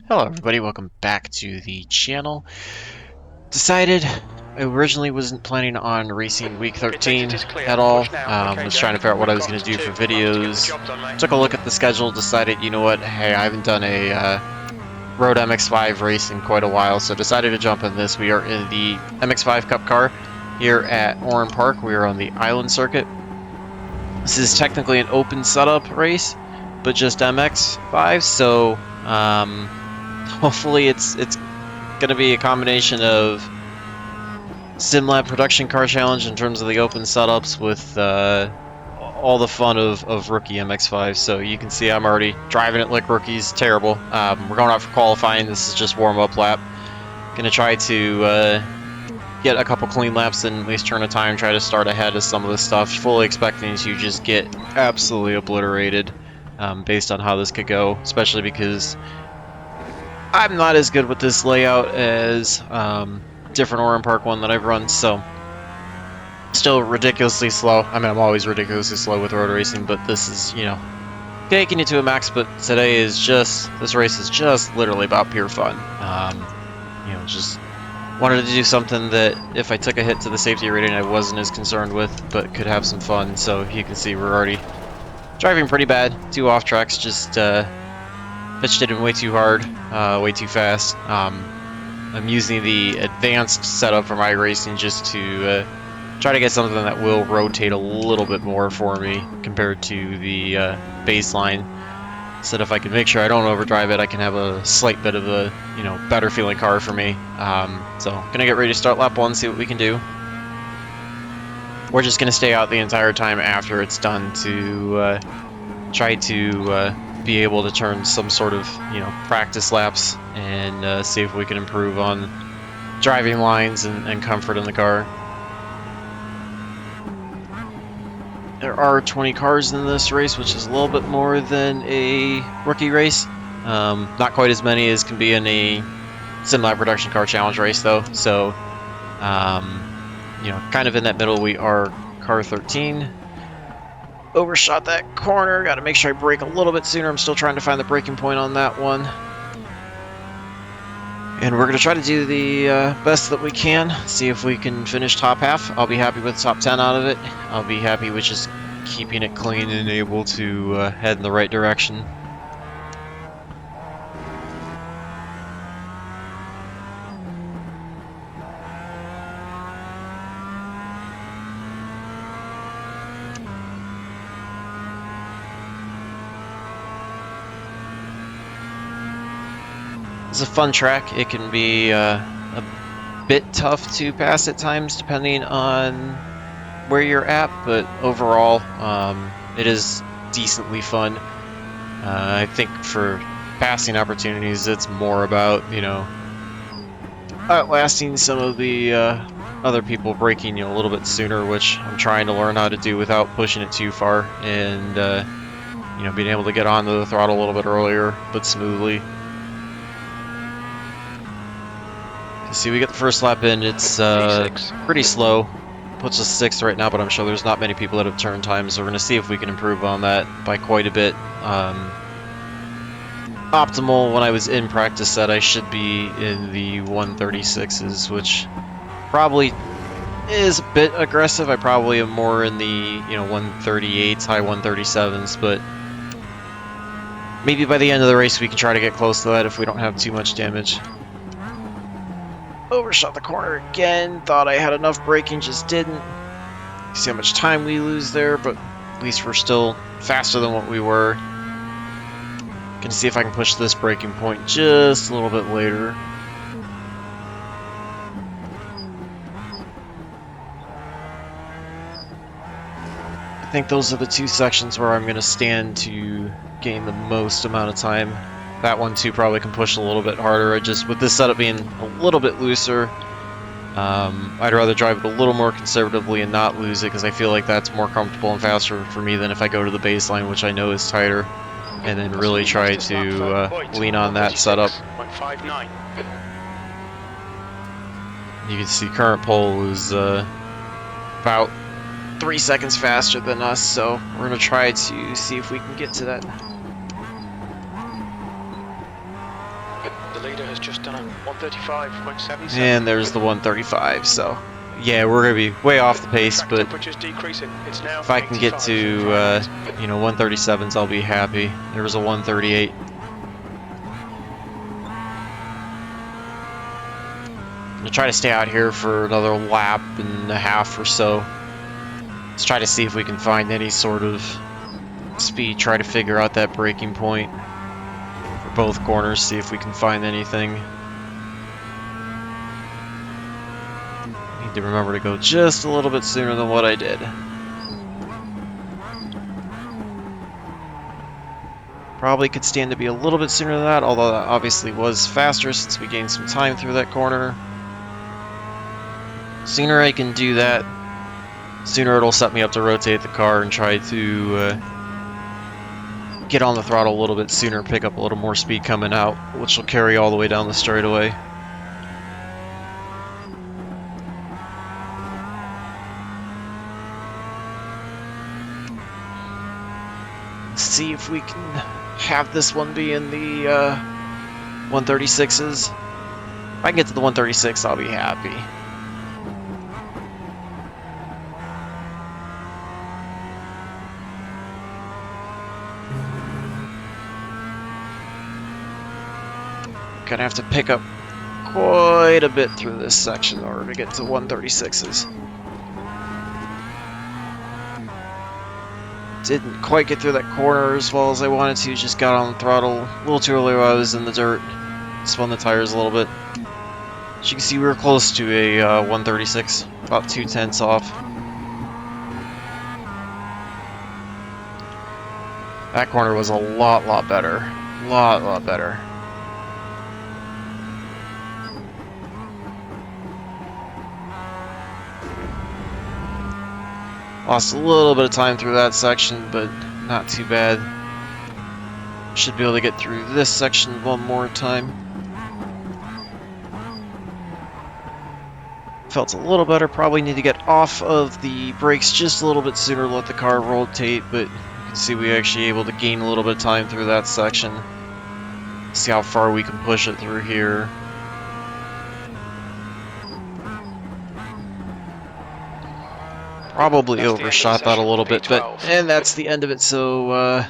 Hello everybody, welcome back to the channel. I originally wasn't planning on racing week 13 at all. Was trying to figure out what I was going to do for videos. Took a look at the schedule, decided, you know what, hey, I haven't done a Road MX-5 race in quite a while, so decided to jump in this. We are in the MX-5 Cup car here at Oulton Park. We are on the Island circuit. This is technically an open setup race, but just MX-5, so hopefully it's going to be a combination of SimLab production car challenge in terms of the open setups with all the fun of rookie MX-5. So you can see I'm already driving it like rookies. Terrible. We're going out for qualifying. This is just warm-up lap. Gonna try to get a couple clean laps and at least turn a time, try to start ahead of some of the stuff. Fully expecting to just get absolutely obliterated based on how this could go, especially because I'm not as good with this layout as different Oulton Park one that I've run, so still ridiculously slow. I mean, I'm always ridiculously slow with road racing, but this is, you know, taking it to a max. But today is just, this race is just literally about pure fun. You know, just wanted to do something that if I took a hit to the safety rating I wasn't as concerned with, but could have some fun. So you can see we're already driving pretty bad. 2 off tracks, just pitched it in way too hard, way too fast. I'm using the advanced setup from iRacing just to try to get something that will rotate a little bit more for me compared to the baseline. So that if I can make sure I don't overdrive it, I can have a slight bit of a, you know, better feeling car for me. So gonna get ready to start lap 1, see what we can do. We're just gonna stay out the entire time after it's done to try to be able to turn some sort of, you know, practice laps and see if we can improve on driving lines and comfort in the car. There are 20 cars in this race, which is a little bit more than a rookie race. Not quite as many as can be in a SimLab production car challenge race though, so you know, kind of in that middle. We are car 13. Overshot that corner, got to make sure I brake a little bit sooner. I'm still trying to find the braking point on that one. And we're going to try to do the best that we can, see if we can finish top half. I'll be happy with top 10 out of it. I'll be happy with just keeping it clean and able to head in the right direction. It's a fun track. It can be a bit tough to pass at times depending on where you're at, but overall it is decently fun. I think for passing opportunities it's more about, you know, outlasting some of the other people, braking you a little bit sooner, which I'm trying to learn how to do without pushing it too far, and you know, being able to get onto the throttle a little bit earlier but smoothly. See, we get the first lap in. It's pretty slow. Puts us 6th right now, but I'm sure there's not many people that have turn times, so we're going to see if we can improve on that by quite a bit. Optimal, when I was in practice set, I should be in the 136s, which probably is a bit aggressive. I probably am more in the, you know, 138s, high 137s, but maybe by the end of the race we can try to get close to that if we don't have too much damage. Overshot the corner again, thought I had enough braking, just didn't. See how much time we lose there, but at least we're still faster than what we were. Gonna see if I can push this braking point just a little bit later. I think those are the 2 sections where I'm gonna stand to gain the most amount of time. That one too probably can push a little bit harder. I just, with this setup being a little bit looser, I'd rather drive it a little more conservatively and not lose it, because I feel like that's more comfortable and faster for me than if I go to the baseline, which I know is tighter, and then really try to lean on that setup. You can see current pole is about 3 seconds faster than us, so we're going to try to see if we can get to that. leader has just done a 135.77. And there's the 135, so yeah, we're going to be way off the pace, Track but temperature's decreasing. It's now if I can get 85 to, Fahrenheit. 137s, I'll be happy. There was a 138. I'm going to try to stay out here for another lap and a half or so. Let's try to see if we can find any sort of speed, try to figure out that braking point for both corners, see if we can find anything. Need to remember to go just a little bit sooner than what I did. Probably could stand to be a little bit sooner than that, although that obviously was faster since we gained some time through that corner. Sooner I can do that, sooner it'll set me up to rotate the car and try to get on the throttle a little bit sooner, pick up a little more speed coming out, which will carry all the way down the straightaway. See if we can have this one be in the 136s. If I can get to the 136, I'll be happy. Gonna have to pick up quite a bit through this section in order to get to 136s. Didn't quite get through that corner as well as I wanted to, just got on the throttle a little too early while I was in the dirt. Spun the tires a little bit. As you can see, we were close to a 136, about 0.2 off. That corner was a lot better. Lot better. Lost a little bit of time through that section, but not too bad. Should be able to get through this section one more time. Felt a little better. Probably need to get off of the brakes just a little bit sooner, let the car rotate, but you can see we actually able to gain a little bit of time through that section. See how far we can push it through here. Probably overshot that a little bit, and that's the end of it. So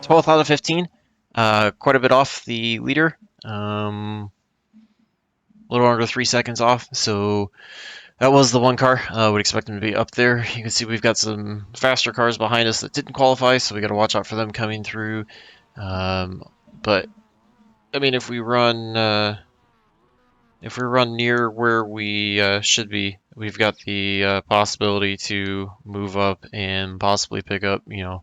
12th out of 15, quite a bit off the leader, a little under 3 seconds off. So that was the one car. Would expect him to be up there. You can see we've got some faster cars behind us that didn't qualify, so we got to watch out for them coming through. But I mean, if we run near where we should be, we've got the possibility to move up and possibly pick up, maybe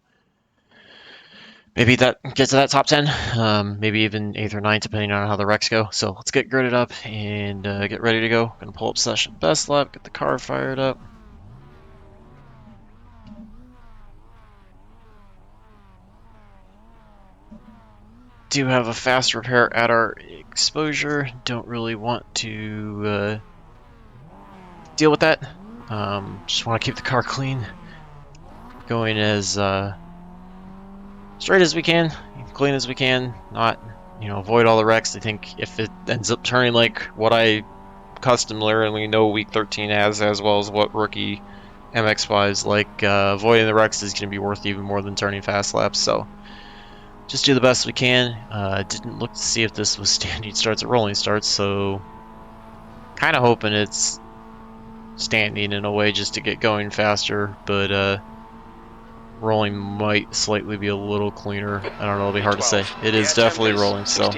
get to that top 10, maybe even 8th or 9th, depending on how the wrecks go. So let's get gridded up and get ready to go. Gonna pull up session best lap, get the car fired up. Do have a fast repair at our exposure. Don't really want to deal with that. Just want to keep the car clean, going as straight as we can, clean as we can, not avoid all the wrecks. I think if it ends up turning like what I customarily know week 13 as well as what rookie MX-5 is like, avoiding the wrecks is going to be worth even more than turning fast laps. So just do the best we can. Didn't look to see if this was standing starts or rolling starts, so kind of hoping it's standing in a way just to get going faster, but rolling might slightly be a little cleaner. I don't know, it'll be hard to say. It is definitely rolling, so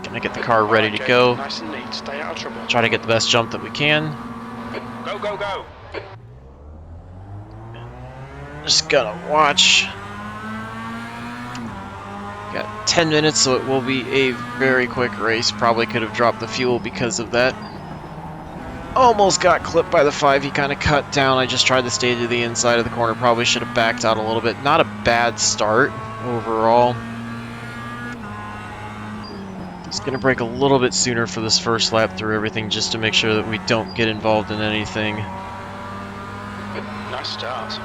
gonna get the car ready to go. Nice and neat. Stay out of trouble. Try to get the best jump that we can. Go, go, go. Just gotta watch. Got 10 minutes, so it will be a very quick race. Probably could have dropped the fuel because of that. Almost got clipped by the 5. He kind of cut down. I just tried to stay to the inside of the corner. Probably should have backed out a little bit. Not a bad start overall. Just going to brake a little bit sooner for this first lap through everything just to make sure that we don't get involved in anything. Nice start.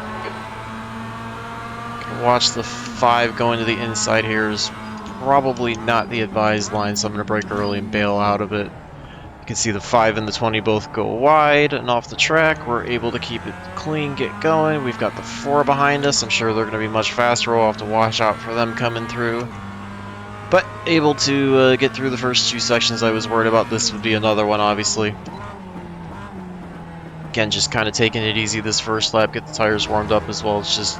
Watch the 5 going to the inside here as probably not the advised line, so I'm going to brake early and bail out of it. You can see the 5 and the 20 both go wide and off the track. We're able to keep it clean, get going. We've got the 4 behind us. I'm sure they're going to be much faster. We'll have to watch out for them coming through. But able to get through the first 2 sections. I was worried about this would be another one, obviously. Again, just kind of taking it easy this first lap, get the tires warmed up as well. It's just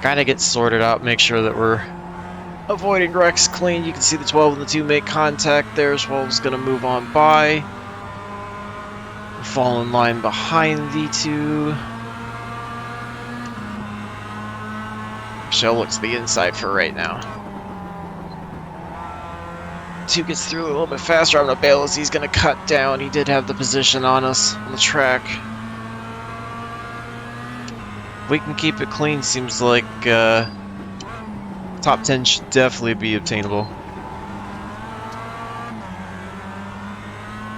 kind of get sorted out, make sure that we're avoiding wrecks clean. You can see the 12 and the 2 make contact there. 12 is going to move on by. Fall in line behind the 2. Shell looks to the inside for right now. 2 gets through a little bit faster. I'm going to bail as he's going to cut down. He did have the position on us on the track. If we can keep it clean, seems like top 10 should definitely be obtainable.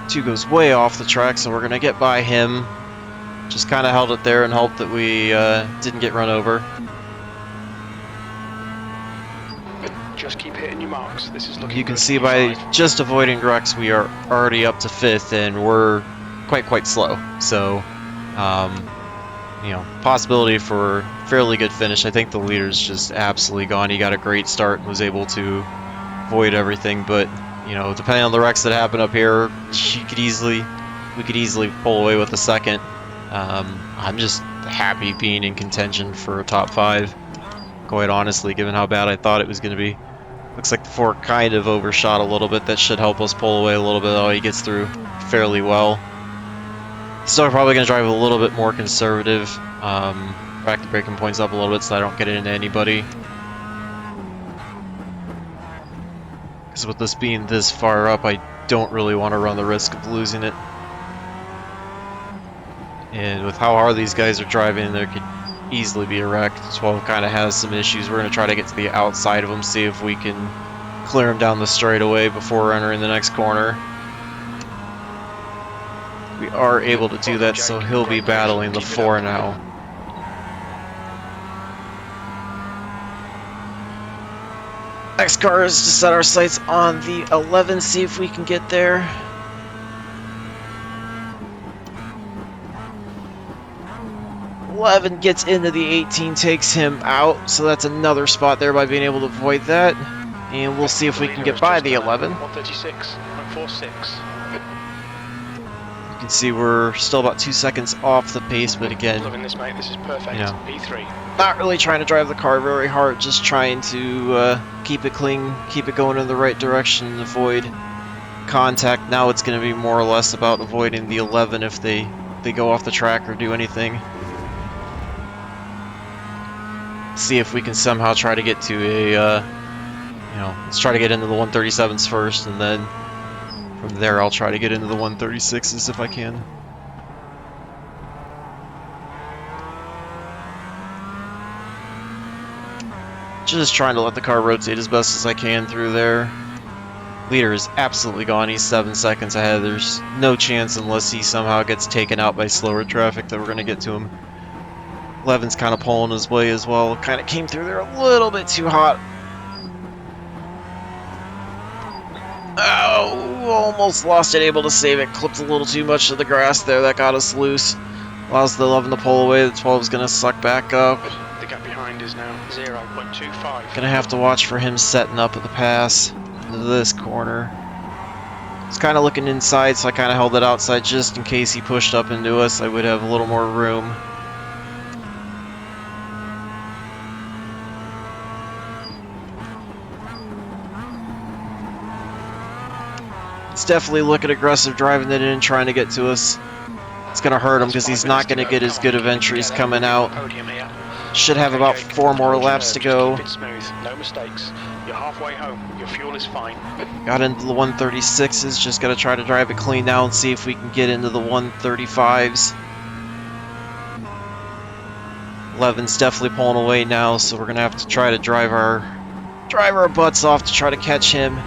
2 goes way off the track, so we're going to get by him. Just kind of held it there and hoped that we didn't get run over. Just keep hitting your marks. This is looking You can good. see by just avoiding wrecks, we are already up to 5th, and we're quite slow. So, you know, possibility for fairly good finish. I think the leader's just absolutely gone. He got a great start and was able to avoid everything, but you know, depending on the wrecks that happen up here, we could easily pull away with a second. I'm just happy being in contention for a top 5. Quite honestly, given how bad I thought it was going to be. Looks like the 4 kind of overshot a little bit. That should help us pull away a little bit. Oh, he gets through fairly well. Still probably going to drive a little bit more conservative. Back the braking points up a little bit so I don't get into anybody. Because with this being this far up, I don't really want to run the risk of losing it. And with how hard these guys are driving, there could easily be a wreck. 12 kind of has some issues. We're going to try to get to the outside of him, see if we can clear him down the straightaway before entering the next corner. We are able to do that, so he'll be battling the 4 now. Next car is to set our sights on the 11, see if we can get there. .11 gets into the 18, takes him out, so that's another spot there by being able to avoid that. And we'll see if we can get by the 11. 136.46. You can see we're still about 2 seconds off the pace, but again, Loving this, mate. This is perfect. you know, P3. not really trying to drive the car very hard, just trying to keep it clean, keep it going in the right direction, and avoid contact. Now it's going to be more or less about avoiding the 11 if they go off the track or do anything. See if we can somehow try to get to a, you know, let's try to get into the 137s first, and then from there I'll try to get into the 136s if I can. Just trying to let the car rotate as best as I can through there. Leader is absolutely gone. He's 7 seconds ahead. There's no chance unless he somehow gets taken out by slower traffic that we're going to get to him. 11's kind of pulling his way as well. Kind of came through there a little bit too hot. Oh, almost lost it. Able to save it. Clipped a little too much to the grass there. That got us loose. Allows the 11 to pull away. The 12's going to suck back up. The gap behind is now 0.25. Gonna have to watch for him setting up at the pass into this corner. He's kind of looking inside, so I kind of held it outside just in case he pushed up into us. I would have a little more room. It's definitely looking aggressive, driving it in, trying to get to us. It's going to hurt him because he's not going to get as good of entries coming out. Should have about 4 more laps to go. Keep it smooth, no mistakes. You're halfway home. Your fuel is fine. Got into the 136s. Just got to try to drive it clean now and see if we can get into the 135s. 11's definitely pulling away now, so we're going to have to try to drive our butts off to try to catch him.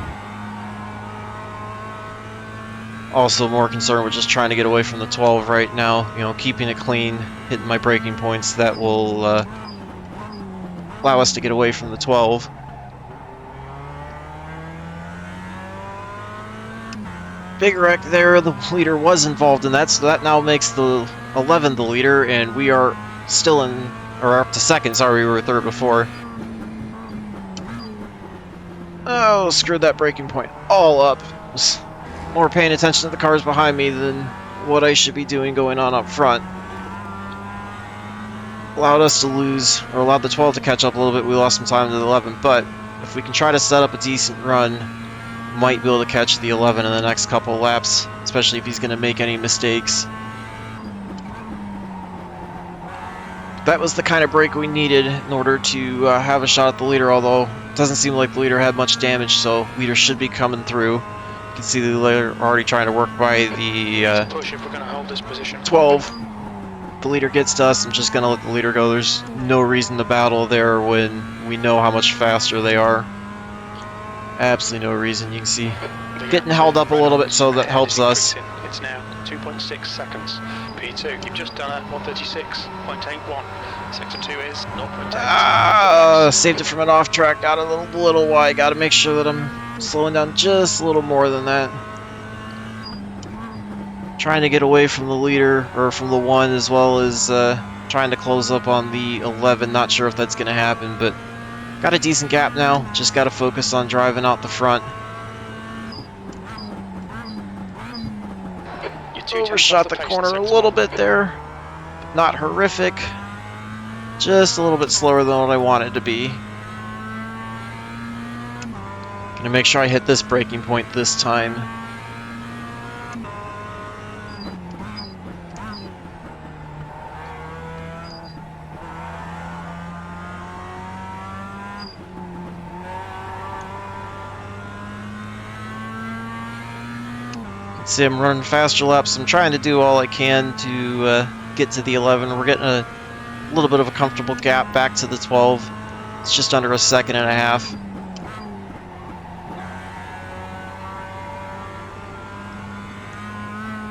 Also more concerned with just trying to get away from the 12 right now, you know, keeping it clean, hitting my braking points. That will allow us to get away from the 12. big wreck there. The leader was involved in that, so that now makes the 11 the leader, and we are still in, or up to second. Sorry, we were third before. Oh, screwed that braking point all up. Was more paying attention to the cars behind me than what I should be doing going on up front. Allowed us to lose, or allowed the 12 to catch up a little bit. We lost some time to the 11, but if we can try to set up a decent run, might be able to catch the 11 in the next couple laps, especially if he's going to make any mistakes. That was the kind of break we needed in order to have a shot at the leader, although it doesn't seem like the leader had much damage, so leader should be coming through. You can see the leader already trying to work by the Push if we're going to hold this position. 12. The leader gets to us, I'm just going to let the leader go. There's no reason to battle there when we know how much faster they are. Absolutely no reason. You can see getting held up a little bit, so that helps us. It's now 2.6 seconds. P2, you've just done a 136.81. Sector 2 is 0.8. Saved it from an off track. Got a little wide. Got to make sure that I'm slowing down just a little more than that. Trying to get away from the leader, or from the 1, as well as trying to close up on the 11. Not sure if that's going to happen, but got a decent gap now. Just got to focus on driving out the front. Overshot the corner a little bit there. Not horrific. Just a little bit slower than what I wanted to be. Gonna make sure I hit this braking point this time. See, I'm running faster laps. I'm trying to do all I can to get to the 11. We're getting a little bit of a comfortable gap back to the 12. It's just under a second and a half.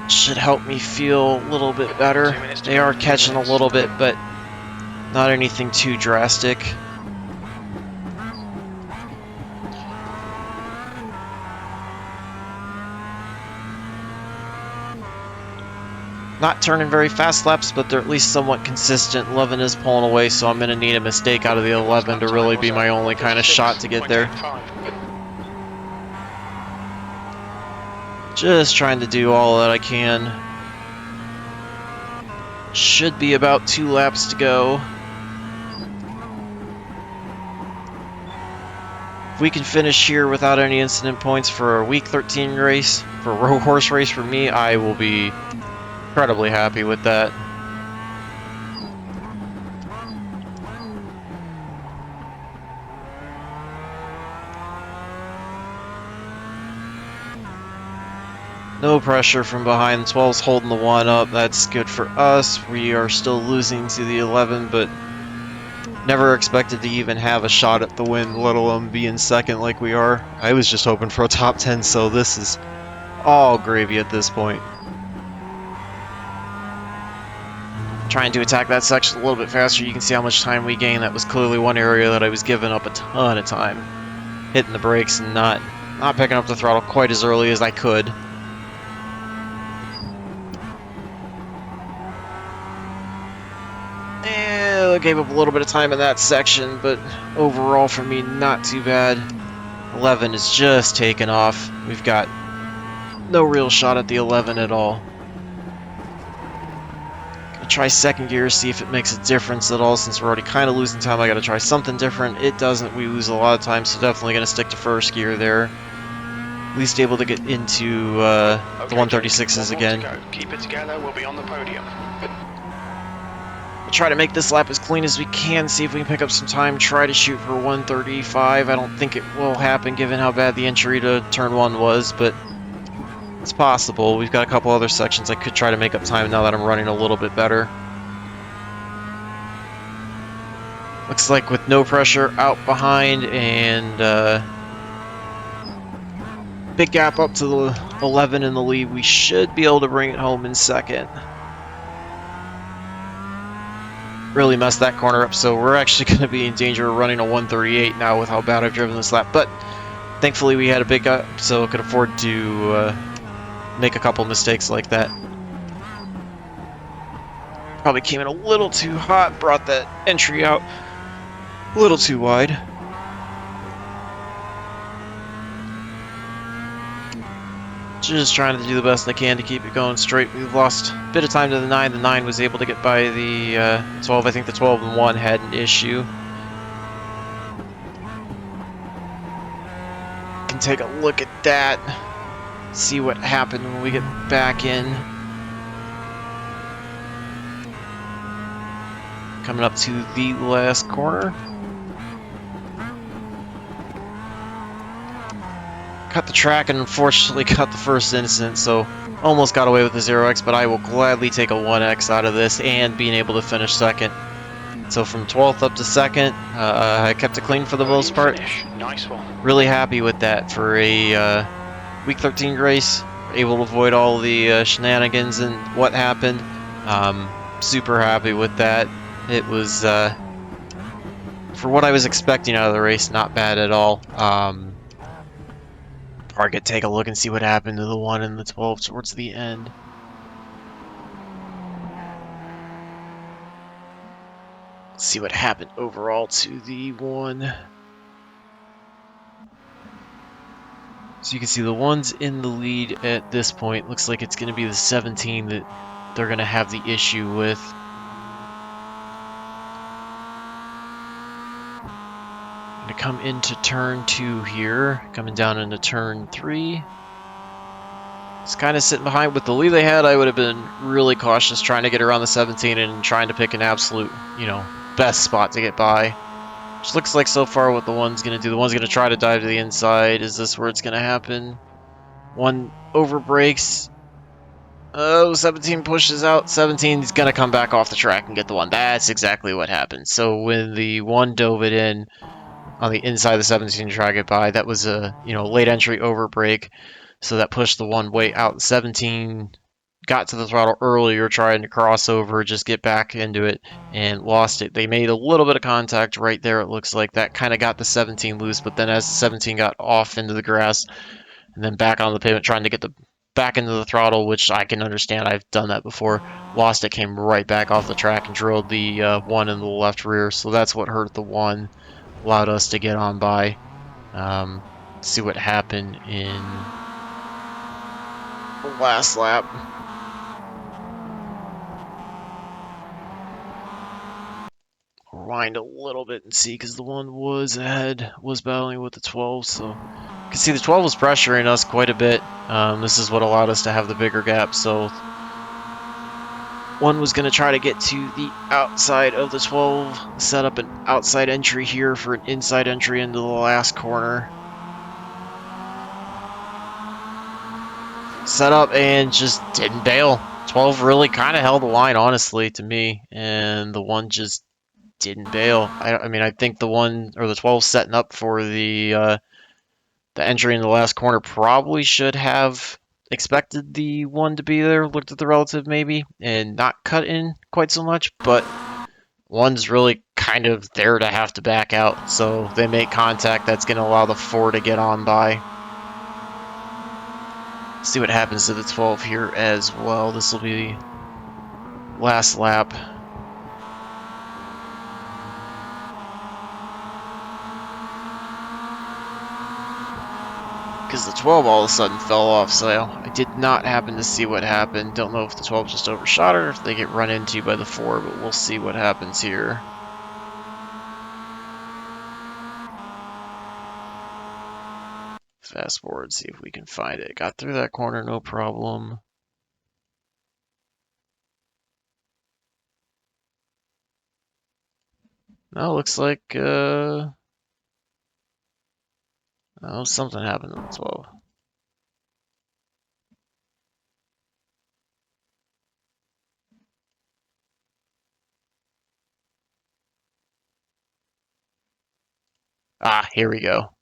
Should help me feel a little bit better. They are catching a little bit, but not anything too drastic. Not turning very fast laps, but they're at least somewhat consistent. 11 is pulling away, so I'm going to need a mistake out of the 11 to really be my only kind of shot to get there. Just trying to do all that I can. Should be about 2 laps to go. If we can finish here without any incident points for a week 13 race, for a road horse race for me, I will be incredibly happy with that. No pressure from behind. 12's holding the 1 up. That's good for us. We are still losing to the 11, but never expected to even have a shot at the win, let alone be in second like we are. I was just hoping for a top 10, so this is all gravy at this point. Trying to attack that section a little bit faster. You can see how much time we gained. That was clearly one area that I was giving up a ton of time. Hitting the brakes and not picking up the throttle quite as early as I could. I gave up a little bit of time in that section, but overall for me, not too bad. 11 is just taking off. We've got no real shot at the 11 at all. Try second gear, see if it makes a difference at all. Since we're already kind of losing time, I gotta try something different. It doesn't. We lose a lot of time, so definitely gonna stick to first gear there. At least able to get into the 136s again. Keep it together, we'll be on the podium. We'll try to make this lap as clean as we can, see if we can pick up some time, try to shoot for 135. I don't think it will happen given how bad the entry to turn 1 was, but it's possible. We've got a couple other sections I could try to make up time now that I'm running a little bit better. Looks like with no pressure out behind and big gap up to the 11 in the lead, we should be able to bring it home in second. Really messed that corner up, so we're actually going to be in danger of running a 138 now with how bad I've driven this lap. But thankfully we had a big gap, so I could afford to make a couple mistakes like that. Probably came in a little too hot, brought that entry out a little too wide. Just trying to do the best I can to keep it going straight. We've lost a bit of time to the 9. The 9 was able to get by the 12. I think the 12 and 1 had an issue. Can take a look at that. See what happened when we get back in. Coming up to the last corner. Cut the track and unfortunately cut the first incident, so almost got away with the 0x, but I will gladly take a 1x out of this and being able to finish second. So from 12th up to second, I kept it clean for the most part. Nice one. Really happy with that for a week 13 race. Able to avoid all the shenanigans and what happened. Super happy with that. It was, for what I was expecting out of the race, not bad at all. Or I could take a look and see what happened to the 1 and the 12 towards the end. See what happened overall to the 1. So you can see the 1's in the lead at this point. Looks like it's going to be the 17 that they're going to have the issue with. Going to come into turn 2 here. Coming down into turn 3. It's kind of sitting behind. With the lead they had, I would have been really cautious trying to get around the 17 and trying to pick an absolute, best spot to get by. Which looks like so far what the 1's going to do. The 1's going to try to dive to the inside. Is this where it's going to happen? 1 over brakes. Oh, 17 pushes out. 17's going to come back off the track and get the 1. That's exactly what happened. So when the 1 dove it in on the inside of the 17 to try to get by, that was a late entry over brake. So that pushed the 1 way out. The 17 got to the throttle earlier, trying to cross over, just get back into it, and lost it. They made a little bit of contact right there, it looks like. That kind of got the 17 loose, but then as the 17 got off into the grass, and then back on the pavement, trying to get back into the throttle, which I can understand, I've done that before, lost it, came right back off the track, and drilled the 1 in the left rear. So that's what hurt the 1, allowed us to get on by. See what happened in the last lap. Rewind a little bit and see, because the 1 was ahead, was battling with the 12, so you can see the 12 was pressuring us quite a bit. This is what allowed us to have the bigger gap, so 1 was going to try to get to the outside of the 12, set up an outside entry here for an inside entry into the last corner. Set up and just didn't bail. 12 really kind of held the line, honestly, to me, and the 1 just didn't bail. I mean, I think the 1 or the 12 setting up for the entry in the last corner probably should have expected the 1 to be there, looked at the relative maybe, and not cut in quite so much, but 1's really kind of there to have to back out, so they make contact. That's going to allow the 4 to get on by. See what happens to the 12 here as well. This will be the last lap. Because the 12 all of a sudden fell off, so I did not happen to see what happened. Don't know if the 12 just overshot or if they get run into by the 4, but we'll see what happens here. Fast forward, see if we can find it. Got through that corner, no problem. No, looks like oh, something happened to the 12. Ah, here we go.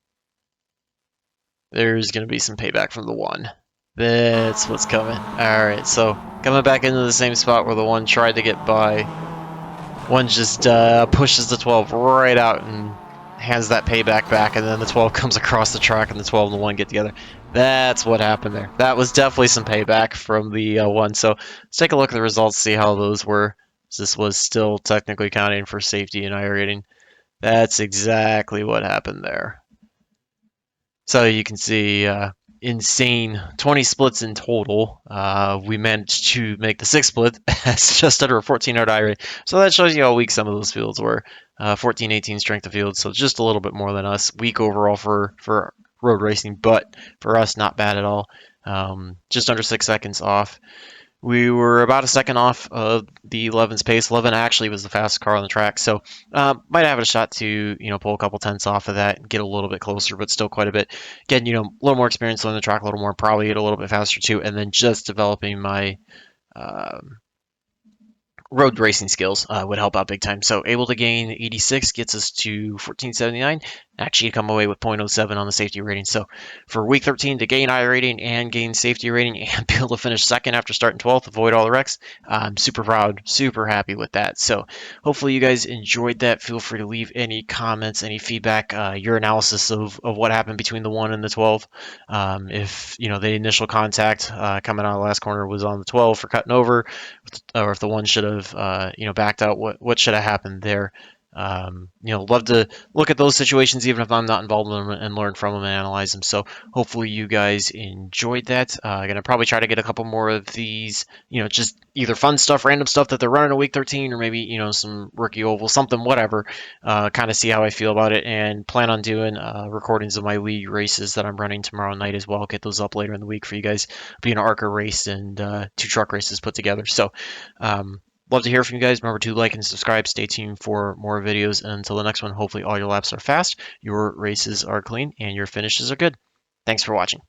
There's going to be some payback from the 1. That's what's coming. Alright, so coming back into the same spot where the 1 tried to get by. 1 just pushes the 12 right out and hands that payback back, and then the 12 comes across the track and the 12 and the 1 get together. That's what happened there. That was definitely some payback from the 1. So let's take a look at the results, see how those were. This was still technically counting for safety and iRating. That's exactly what happened there. So you can see insane 20 splits in total. We managed to make the 6th split. That's just under a 1400 iRate. So that shows you how weak some of those fields were. 14, 18 strength of field, so just a little bit more than us. Weak overall for road racing, but for us, not bad at all. Just under 6 seconds off. We were about a second off of the 11's pace. 11 actually was the fastest car on the track, so might have a shot to pull a couple tenths off of that and get a little bit closer, but still quite a bit. Getting a little more experience on the track, a little more, probably get a little bit faster too, and then just developing my road racing skills would help out big time. So able to gain 86 gets us to 1479. Actually come away with 0.07 on the safety rating. So for week 13 to gain I rating and gain safety rating and be able to finish second after starting 12th, avoid all the wrecks, I'm super proud, super happy with that. So hopefully you guys enjoyed that. Feel free to leave any comments, any feedback, your analysis of what happened between the 1 and the 12. If the initial contact coming out of the last corner was on the 12 for cutting over, or if the 1 should have backed out, what should have happened there. Love to look at those situations even if I'm not involved in them and learn from them and analyze them. So hopefully you guys enjoyed that. Gonna probably try to get a couple more of these, just either fun stuff, random stuff that they're running in week 13, or maybe some rookie oval, something, whatever. Kind of see how I feel about it, and plan on doing recordings of my league races that I'm running tomorrow night as well. Get those up later in the week for you guys. Be an ARCA race and 2 truck races put together. So love to hear from you guys. Remember to like and subscribe. Stay tuned for more videos. And until the next one, hopefully all your laps are fast, your races are clean, and your finishes are good. Thanks for watching.